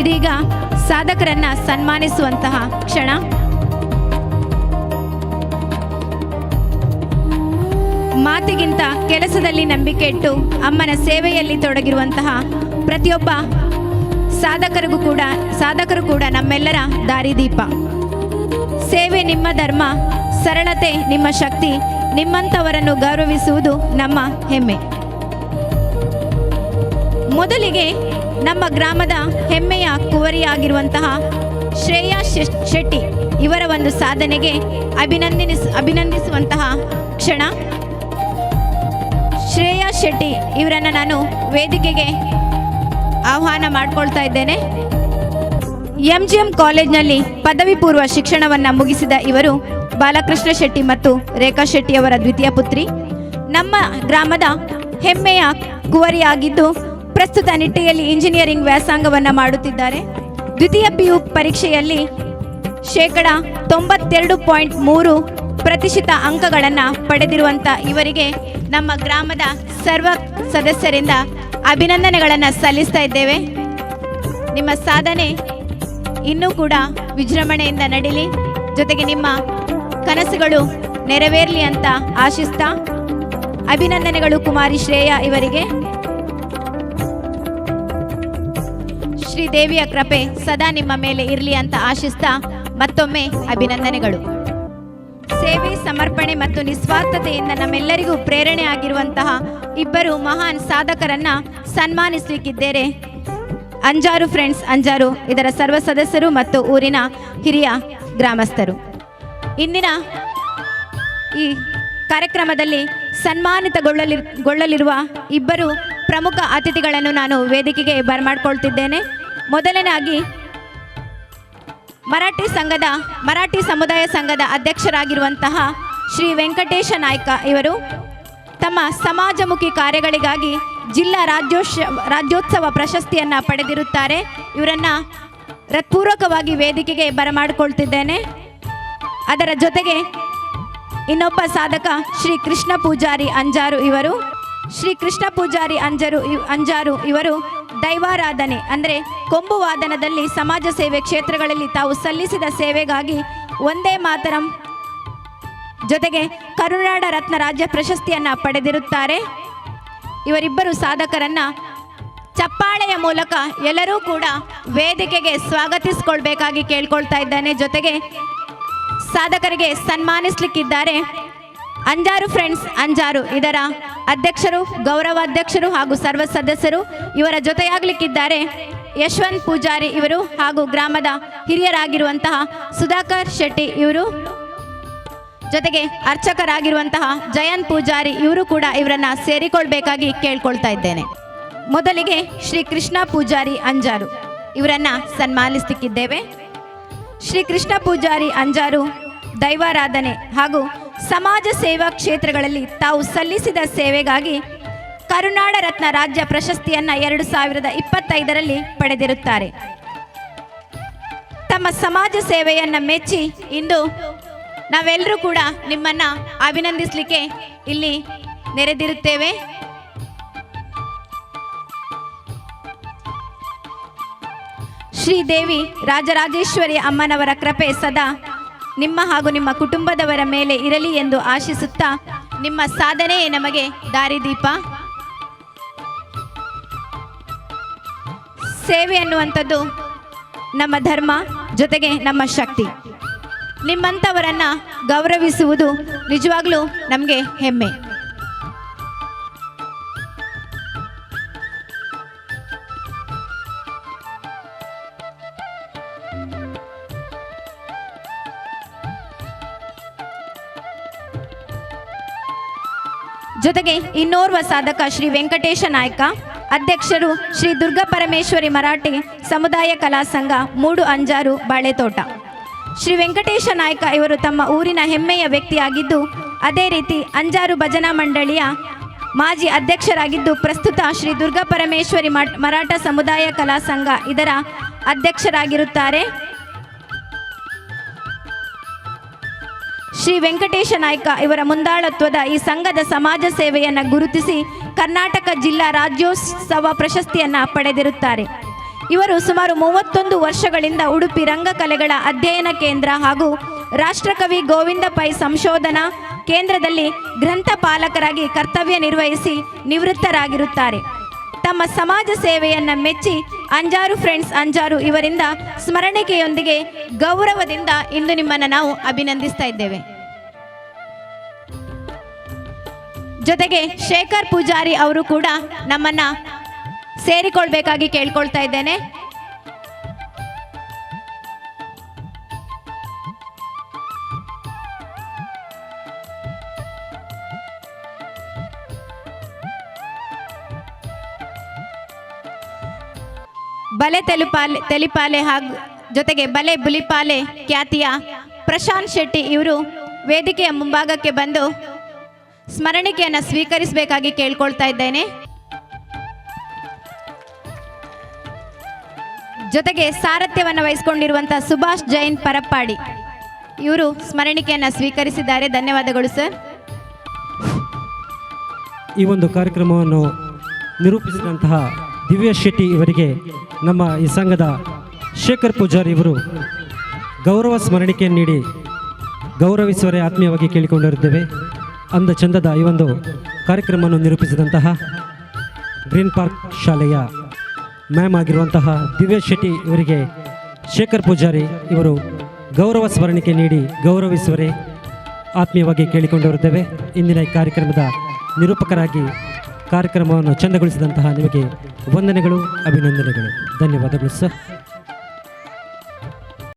ಇದೀಗ ಸಾಧಕರನ್ನ ಸನ್ಮಾನಿಸುವಂತಹ ಕ್ಷಣ. ಮಾತಿಗಿಂತ ಕೆಲಸದಲ್ಲಿ ನಂಬಿಕೆ ಇಟ್ಟು ಅಮ್ಮನ ಸೇವೆಯಲ್ಲಿ ತೊಡಗಿರುವಂತಹ ಪ್ರತಿಯೊಬ್ಬ ಸಾಧಕರು ಕೂಡ ನಮ್ಮೆಲ್ಲರ ದಾರಿದೀಪ. ಸೇವೆ ನಿಮ್ಮ ಧರ್ಮ, ಸರಳತೆ ನಿಮ್ಮ ಶಕ್ತಿ, ನಿಮ್ಮಂಥವರನ್ನು ಗೌರವಿಸುವುದು ನಮ್ಮ ಹೆಮ್ಮೆ. ಮೊದಲಿಗೆ ನಮ್ಮ ಗ್ರಾಮದ ಹೆಮ್ಮೆಯ ಕುವರಿಯಾಗಿರುವಂತಹ ಶ್ರೇಯಾ ಶೆಟ್ಟಿ ಇವರ ಒಂದು ಸಾಧನೆಗೆ ಅಭಿನಂದಿಸುವಂತಹ ಕ್ಷಣ. ಶ್ರೇಯಾ ಶೆಟ್ಟಿ ಇವರನ್ನು ನಾನು ವೇದಿಕೆಗೆ ಆಹ್ವಾನ ಮಾಡಿಕೊಳ್ತಾ ಇದ್ದೇನೆ. MGM ಕಾಲೇಜ್ನಲ್ಲಿ ಪದವಿ ಪೂರ್ವ ಶಿಕ್ಷಣವನ್ನು ಮುಗಿಸಿದ ಇವರು ಬಾಲಕೃಷ್ಣ ಶೆಟ್ಟಿ ಮತ್ತು ರೇಖಾ ಶೆಟ್ಟಿ ಅವರ ದ್ವಿತೀಯ ಪುತ್ರಿ. ನಮ್ಮ ಗ್ರಾಮದ ಹೆಮ್ಮೆಯ ಕುವರಿಯಾಗಿದ್ದು ಪ್ರಸ್ತುತ ನಿಟ್ಟೆಯಲ್ಲಿ ಇಂಜಿನಿಯರಿಂಗ್ ವ್ಯಾಸಂಗವನ್ನು ಮಾಡುತ್ತಿದ್ದಾರೆ. ದ್ವಿತೀಯ PU ಪರೀಕ್ಷೆಯಲ್ಲಿ 92.3% ಅಂಕಗಳನ್ನು ಪಡೆದಿರುವಂಥ ಇವರಿಗೆ ನಮ್ಮ ಗ್ರಾಮದ ಸರ್ವ ಸದಸ್ಯರಿಂದ ಅಭಿನಂದನೆಗಳನ್ನು ಸಲ್ಲಿಸ್ತಾ ಇದ್ದೇವೆ. ನಿಮ್ಮ ಸಾಧನೆ ಇನ್ನೂ ಕೂಡ ವಿಜೃಂಭಣೆಯಿಂದ ನಡೀಲಿ, ಜೊತೆಗೆ ನಿಮ್ಮ ಕನಸುಗಳು ನೆರವೇರಲಿ ಅಂತ ಆಶಿಸ್ತಾ ಅಭಿನಂದನೆಗಳು ಕುಮಾರಿ ಶ್ರೇಯಾ ಇವರಿಗೆ. ಶ್ರೀದೇವಿಯ ಕೃಪೆ ಸದಾ ನಿಮ್ಮ ಮೇಲೆ ಇರಲಿ ಅಂತ ಆಶಿಸ್ತಾ ಮತ್ತೊಮ್ಮೆ ಅಭಿನಂದನೆಗಳು. ಸೇವೆ, ಸಮರ್ಪಣೆ ಮತ್ತು ನಿಸ್ವಾರ್ಥತೆಯಿಂದ ನಮ್ಮೆಲ್ಲರಿಗೂ ಪ್ರೇರಣೆ ಆಗಿರುವಂತಹ ಇಬ್ಬರು ಮಹಾನ್ ಸಾಧಕರನ್ನ ಸನ್ಮಾನಿಸಲಿಕ್ಕಿದ್ದೇವೆ. ಅಂಜಾರು ಫ್ರೆಂಡ್ಸ್ ಅಂಜಾರು ಇದರ ಸರ್ವ ಸದಸ್ಯರು ಮತ್ತು ಊರಿನ ಹಿರಿಯ ಗ್ರಾಮಸ್ಥರು. ಇಂದಿನ ಈ ಕಾರ್ಯಕ್ರಮದಲ್ಲಿ ಸನ್ಮಾನಿತಗೊಳ್ಳಲಿರುವ ಇಬ್ಬರು ಪ್ರಮುಖ ಅತಿಥಿಗಳನ್ನು ನಾನು ವೇದಿಕೆಗೆ ಬರಮಾಡ್ಕೊಳ್ತಿದ್ದೇನೆ. ಮೊದಲನೇದಾಗಿ ಮರಾಠಿ ಸಮುದಾಯ ಸಂಘದ ಅಧ್ಯಕ್ಷರಾಗಿರುವಂತಹ ಶ್ರೀ ವೆಂಕಟೇಶ ನಾಯ್ಕ ಇವರು ತಮ್ಮ ಸಮಾಜಮುಖಿ ಕಾರ್ಯಗಳಿಗಾಗಿ ಜಿಲ್ಲಾ ರಾಜ್ಯೋತ್ಸವ ಪ್ರಶಸ್ತಿಯನ್ನು ಪಡೆದಿರುತ್ತಾರೆ. ಇವರನ್ನು ಹೃತ್ಪೂರ್ವಕವಾಗಿ ವೇದಿಕೆಗೆ ಬರಮಾಡಿಕೊಳ್ತಿದ್ದೇನೆ. ಅದರ ಜೊತೆಗೆ ಇನ್ನೊಬ್ಬ ಸಾಧಕ ಶ್ರೀ ಕೃಷ್ಣ ಪೂಜಾರಿ ಅಂಜಾರು ಇವರು. ಶ್ರೀ ಕೃಷ್ಣ ಪೂಜಾರಿ ಅಂಜಾರು ಇವರು ದೈವಾರಾಧನೆ ಅಂದರೆ ಕೊಂಬು ವಾದನದಲ್ಲಿ ಸಮಾಜ ಸೇವೆ ಕ್ಷೇತ್ರಗಳಲ್ಲಿ ತಾವು ಸಲ್ಲಿಸಿದ ಸೇವೆಗಾಗಿ ಒಂದೇ ಮಾತರಂ ಜೊತೆಗೆ ಕರುನಾಡ ರತ್ನ ರಾಜ್ಯ ಪ್ರಶಸ್ತಿಯನ್ನು ಪಡೆದಿರುತ್ತಾರೆ. ಇವರಿಬ್ಬರು ಸಾಧಕರನ್ನ ಚಪ್ಪಾಳೆಯ ಮೂಲಕ ಎಲ್ಲರೂ ಕೂಡ ವೇದಿಕೆಗೆ ಸ್ವಾಗತಿಸಿಕೊಳ್ಬೇಕಾಗಿ ಕೇಳ್ಕೊಳ್ತಾ ಇದ್ದೇನೆ. ಜೊತೆಗೆ ಸಾಧಕರಿಗೆ ಸನ್ಮಾನಿಸಲಿಕ್ಕಿದ್ದಾರೆ ಅಂಜಾರು ಫ್ರೆಂಡ್ಸ್ ಅಂಜಾರು ಇದರ ಅಧ್ಯಕ್ಷರು, ಗೌರವಾಧ್ಯಕ್ಷರು ಹಾಗೂ ಸರ್ವ ಸದಸ್ಯರು. ಇವರ ಜೊತೆಯಾಗಲಿಕ್ಕಿದ್ದಾರೆ ಯಶವಂತ್ ಪೂಜಾರಿ ಇವರು ಹಾಗೂ ಗ್ರಾಮದ ಹಿರಿಯರಾಗಿರುವಂತಹ ಸುಧಾಕರ್ ಶೆಟ್ಟಿ ಇವರು, ಜೊತೆಗೆ ಅರ್ಚಕರಾಗಿರುವಂತಹ ಜಯಂತ್ ಪೂಜಾರಿ ಇವರು ಕೂಡ ಇವರನ್ನ ಸೇರಿಕೊಳ್ಬೇಕಾಗಿ ಕೇಳ್ಕೊಳ್ತಾ ಇದ್ದೇನೆ. ಮೊದಲಿಗೆ ಶ್ರೀ ಕೃಷ್ಣ ಪೂಜಾರಿ ಅಂಜಾರು ಇವರನ್ನ ಸನ್ಮಾನಿಸಲಿಕ್ಕಿದ್ದೇವೆ. ಶ್ರೀ ಕೃಷ್ಣ ಪೂಜಾರಿ ಅಂಜಾರು ದೈವಾರಾಧನೆ ಹಾಗೂ ಸಮಾಜ ಸೇವಾ ಕ್ಷೇತ್ರಗಳಲ್ಲಿ ತಾವು ಸಲ್ಲಿಸಿದ ಸೇವೆಗಾಗಿ ಕರುನಾಡ ರತ್ನ ರಾಜ್ಯ ಪ್ರಶಸ್ತಿಯನ್ನು 2025ರಲ್ಲಿ ಪಡೆದಿರುತ್ತಾರೆ. ತಮ್ಮ ಸಮಾಜ ಸೇವೆಯನ್ನು ಮೆಚ್ಚಿ ಇಂದು ನಾವೆಲ್ಲರೂ ಕೂಡ ನಿಮ್ಮನ್ನು ಅಭಿನಂದಿಸಲಿಕ್ಕೆ ಇಲ್ಲಿ ನೆರೆದಿರುತ್ತೇವೆ. ಶ್ರೀದೇವಿ ರಾಜರಾಜೇಶ್ವರಿ ಅಮ್ಮನವರ ಕೃಪೆ ಸದಾ ನಿಮ್ಮ ಹಾಗೂ ನಿಮ್ಮ ಕುಟುಂಬದವರ ಮೇಲೆ ಇರಲಿ ಎಂದು ಆಶಿಸುತ್ತಾ, ನಿಮ್ಮ ಸಾಧನೆಯೇ ನಮಗೆ ದಾರಿದೀಪ. ಸೇವೆ ಅನ್ನುವಂಥದ್ದು ನಮ್ಮ ಧರ್ಮ, ಜೊತೆಗೆ ನಮ್ಮ ಶಕ್ತಿ. ನಿಮ್ಮಂಥವರನ್ನು ಗೌರವಿಸುವುದು ನಿಜವಾಗ್ಲೂ ನಮಗೆ ಹೆಮ್ಮೆ. ಜೊತೆಗೆ ಇನ್ನೋರ್ವ ಸಾಧಕ ಶ್ರೀ ವೆಂಕಟೇಶ ನಾಯ್ಕ, ಅಧ್ಯಕ್ಷರು ಶ್ರೀ ದುರ್ಗಾ ಪರಮೇಶ್ವರಿ ಮರಾಠಿ ಸಮುದಾಯ ಕಲಾ ಸಂಘ, ಮೂಡು ಅಂಜಾರು, ಬಾಳೆತೋಟ. ಶ್ರೀ ವೆಂಕಟೇಶ ನಾಯ್ಕ ಇವರು ತಮ್ಮ ಊರಿನ ಹೆಮ್ಮೆಯ ವ್ಯಕ್ತಿಯಾಗಿದ್ದು, ಅದೇ ರೀತಿ ಅಂಜಾರು ಭಜನಾ ಮಂಡಳಿಯ ಮಾಜಿ ಅಧ್ಯಕ್ಷರಾಗಿದ್ದು, ಪ್ರಸ್ತುತ ಶ್ರೀ ದುರ್ಗಾ ಪರಮೇಶ್ವರಿ ಮರಾಠ ಸಮುದಾಯ ಕಲಾ ಸಂಘ ಇದರ ಅಧ್ಯಕ್ಷರಾಗಿರುತ್ತಾರೆ. ಶ್ರೀ ವೆಂಕಟೇಶ ನಾಯ್ಕ ಇವರ ಮುಂದಾಳತ್ವದ ಈ ಸಂಘದ ಸಮಾಜ ಸೇವೆಯನ್ನು ಗುರುತಿಸಿ ಕರ್ನಾಟಕ ಜಿಲ್ಲಾ ರಾಜ್ಯೋತ್ಸವ ಪ್ರಶಸ್ತಿಯನ್ನು ಪಡೆದಿರುತ್ತಾರೆ. ಇವರು ಸುಮಾರು 31 ವರ್ಷಗಳಿಂದ ಉಡುಪಿ ರಂಗಕಲೆಗಳ ಅಧ್ಯಯನ ಕೇಂದ್ರ ಹಾಗೂ ರಾಷ್ಟ್ರಕವಿ ಗೋವಿಂದ ಪೈ ಸಂಶೋಧನಾ ಕೇಂದ್ರದಲ್ಲಿ ಗ್ರಂಥಪಾಲಕರಾಗಿ ಕರ್ತವ್ಯ ನಿರ್ವಹಿಸಿ ನಿವೃತ್ತರಾಗಿರುತ್ತಾರೆ. ತಮ್ಮ ಸಮಾಜ ಸೇವೆಯನ್ನು ಮೆಚ್ಚಿ ಅಂಜಾರು ಫ್ರೆಂಡ್ಸ್ ಅಂಜಾರು ಇವರಿಂದ ಸ್ಮರಣಿಕೆಯೊಂದಿಗೆ ಗೌರವದಿಂದ ಇಂದು ನಿಮ್ಮನ್ನು ನಾವು ಅಭಿನಂದಿಸ್ತಾ ಇದ್ದೇವೆ. ಜೊತೆಗೆ ಶೇಖರ್ ಪೂಜಾರಿ ಅವರು ಕೂಡ ನಮ್ಮನ್ನ ಸೇರಿಕೊಳ್ಬೇಕಾಗಿ ಕೇಳ್ಕೊಳ್ತಾ ಇದ್ದೇನೆ. ಬಲೆ ತೆಲಿಪಾಲೆ ಹಾಗೂ ಜೊತೆಗೆ ಬಲೆ ಬುಲಿಪಾಲೆ ಖ್ಯಾತಿಯ ಪ್ರಶಾಂತ್ ಶೆಟ್ಟಿ ಇವರು ವೇದಿಕೆಯ ಮುಂಭಾಗಕ್ಕೆ ಬಂದು ಸ್ಮರಣಿಕೆಯನ್ನು ಸ್ವೀಕರಿಸಬೇಕಾಗಿ ಕೇಳ್ಕೊಳ್ತಾ ಇದ್ದೇನೆ. ಜೊತೆಗೆ ಸಾರಥ್ಯವನ್ನು ವಹಿಸಿಕೊಂಡಿರುವಂತಹ ಸುಭಾಷ್ ಜೈನ್ ಪರಪ್ಪಾಡಿ ಇವರು ಸ್ಮರಣಿಕೆಯನ್ನು ಸ್ವೀಕರಿಸಿದ್ದಾರೆ. ಧನ್ಯವಾದಗಳು ಸರ್. ಈ ಒಂದು ಕಾರ್ಯಕ್ರಮವನ್ನು ನಿರೂಪಿಸಿದಂತಹ ದಿವ್ಯ ಶೆಟ್ಟಿ ಇವರಿಗೆ ನಮ್ಮ ಈ ಸಂಘದ ಶೇಖರ್ ಪೂಜಾರಿ ಇವರು ಗೌರವ ಸ್ಮರಣಿಕೆಯನ್ನು ನೀಡಿ ಗೌರವಿಸುವರೆ ಆತ್ಮೀಯವಾಗಿ ಕೇಳಿಕೊಂಡಿರುತ್ತೇವೆ. ಅಂದ ಚಂದದ ಈ ಒಂದು ಕಾರ್ಯಕ್ರಮವನ್ನು ನಿರೂಪಿಸಿದಂತಹ ಗ್ರೀನ್ ಪಾರ್ಕ್ ಶಾಲೆಯ ಮ್ಯಾಮ್ ಆಗಿರುವಂತಹ ದಿವ್ಯ ಶೆಟ್ಟಿ ಇವರಿಗೆ ಶೇಖರ್ ಪೂಜಾರಿ ಇವರು ಗೌರವ ಸ್ಮರಣಿಕೆ ನೀಡಿ ಗೌರವಿಸುವರೆ ಆತ್ಮೀಯವಾಗಿ ಕೇಳಿಕೊಂಡಿರುತ್ತೇವೆ. ಇಂದಿನ ಈ ಕಾರ್ಯಕ್ರಮದ ನಿರೂಪಕರಾಗಿ ಕಾರ್ಯಕ್ರಮವನ್ನು ಚಂದಗೊಳಿಸಿದಂತಹ ನಿಮಗೆ ವಂದನೆಗಳು, ಅಭಿನಂದನೆಗಳು. ಧನ್ಯವಾದಗಳು ಸರ್.